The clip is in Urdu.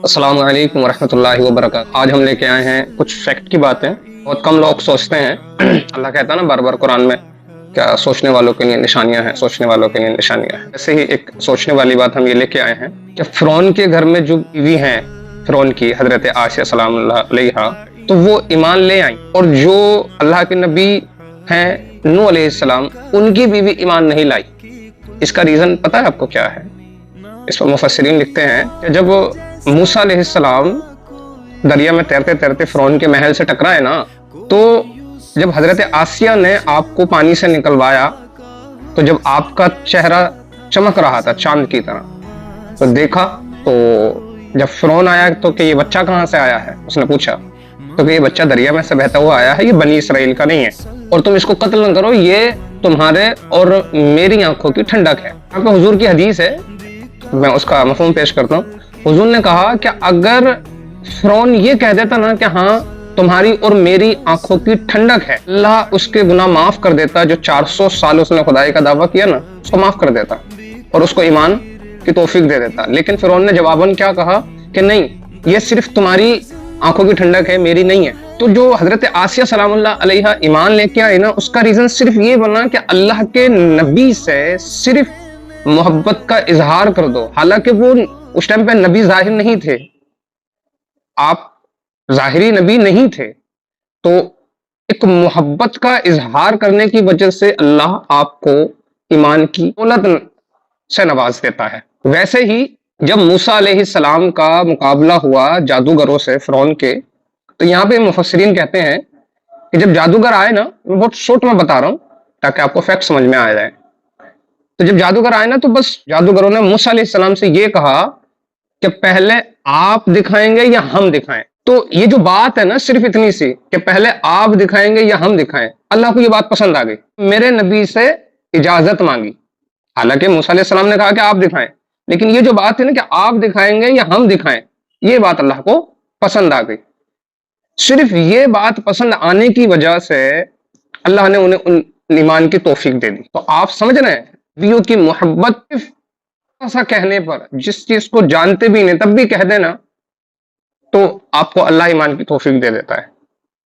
السلام علیکم ورحمۃ اللہ وبرکاتہ۔ آج ہم لے کے آئے ہیں کچھ فیکٹ کی باتیں۔ بہت کم لوگ سوچتے ہیں اللہ کہتا ہے نا بار بار قرآن میں، کیا سوچنے والوں کے لیے نشانیاں ہیں، سوچنے والوں کے لیے نشانیاں ہیں۔ ایسے ہی ایک سوچنے والی بات ہم یہ لے کے آئے ہیں کہ فرعون کے گھر میں جو بیوی ہیں فرعون کی، حضرت عائشہ سلام اللہ علیہا، تو وہ ایمان لے آئیں، اور جو اللہ کے نبی ہیں نوح علیہ السلام، ان کی بیوی ایمان نہیں لائی۔ اس کا ریزن پتہ ہے آپ کو کیا ہے؟ اس پر مفسرین لکھتے ہیں کہ جب موسیٰ علیہ السلام دریا میں تیرتے تیرتے فرعون کے محل سے ٹکرائے نا، تو جب حضرت آسیہ نے آپ کو پانی سے نکلوایا تو جب آپ کا چہرہ چمک رہا تھا چاند کی طرح، تو دیکھا، تو جب فرعون آیا تو کہ یہ بچہ کہاں سے آیا ہے، اس نے پوچھا تو کہ یہ بچہ دریا میں سے بہتا ہوا آیا ہے، یہ بنی اسرائیل کا نہیں ہے، اور تم اس کو قتل نہ کرو، یہ تمہارے اور میری آنکھوں کی ٹھنڈک ہے۔ یہاں پہ حضور کی حدیث ہے، میں اس کا مفہوم پیش کرتا ہوں۔ حضور نے کہا کہ اگر فرعون یہ کہہ دیتا نا کہ ہاں تمہاری اور میری آنکھوں کی ٹھنڈک ہے، اللہ اس کے گناہ معاف کر دیتا، جو 400 سال اس نے خدائی کا دعویٰ کیا نا، اس کو معاف کر دیتا اور اس کو ایمان کی توفیق دے دیتا۔ لیکن فرعون نے جواباً کیا کہا کہ نہیں، یہ صرف تمہاری آنکھوں کی ٹھنڈک ہے، میری نہیں ہے۔ تو جو حضرت آسیہ سلام اللہ علیہا ایمان لے کے آئے نا، اس کا ریزن صرف یہ بنا کہ اللہ کے نبی سے صرف محبت کا اظہار کر دو، حالانکہ وہ اس ٹائم پہ نبی ظاہر نہیں تھے، آپ ظاہری نبی نہیں تھے، تو ایک محبت کا اظہار کرنے کی وجہ سے اللہ آپ کو ایمان کی دولت سے نواز دیتا ہے۔ ویسے ہی جب موسیٰ علیہ السلام کا مقابلہ ہوا جادوگروں سے فرعون کے، تو یہاں پہ مفسرین کہتے ہیں کہ جب جادوگر آئے نا، میں بہت شارٹ میں بتا رہا ہوں تاکہ آپ کو فیکٹ سمجھ میں آ جائے، تو جب جادوگر آئے نا تو بس جادوگروں نے موسیٰ علیہ السلام سے یہ کہا کہ پہلے آپ دکھائیں گے یا ہم دکھائیں۔ تو یہ جو بات ہے نا صرف اتنی سی کہ پہلے آپ دکھائیں گے یا ہم دکھائیں، اللہ کو یہ بات پسند آ گئی، میرے نبی سے اجازت مانگی، حالانکہ موسیٰ علیہ السلام نے کہا کہ آپ دکھائیں، لیکن یہ جو بات ہے نا کہ آپ دکھائیں گے یا ہم دکھائیں، یہ بات اللہ کو پسند آ گئی۔ صرف یہ بات پسند آنے کی وجہ سے اللہ نے انہیں ان ایمان کی توفیق دے دی۔ تو آپ سمجھ رہے ہیں بیویوں کی محبت ایسا کہنے پر، جس چیز کو جانتے بھی نہیں تب بھی کہہ دینا، تو آپ کو اللہ ایمان کی توفیق دے دیتا ہے۔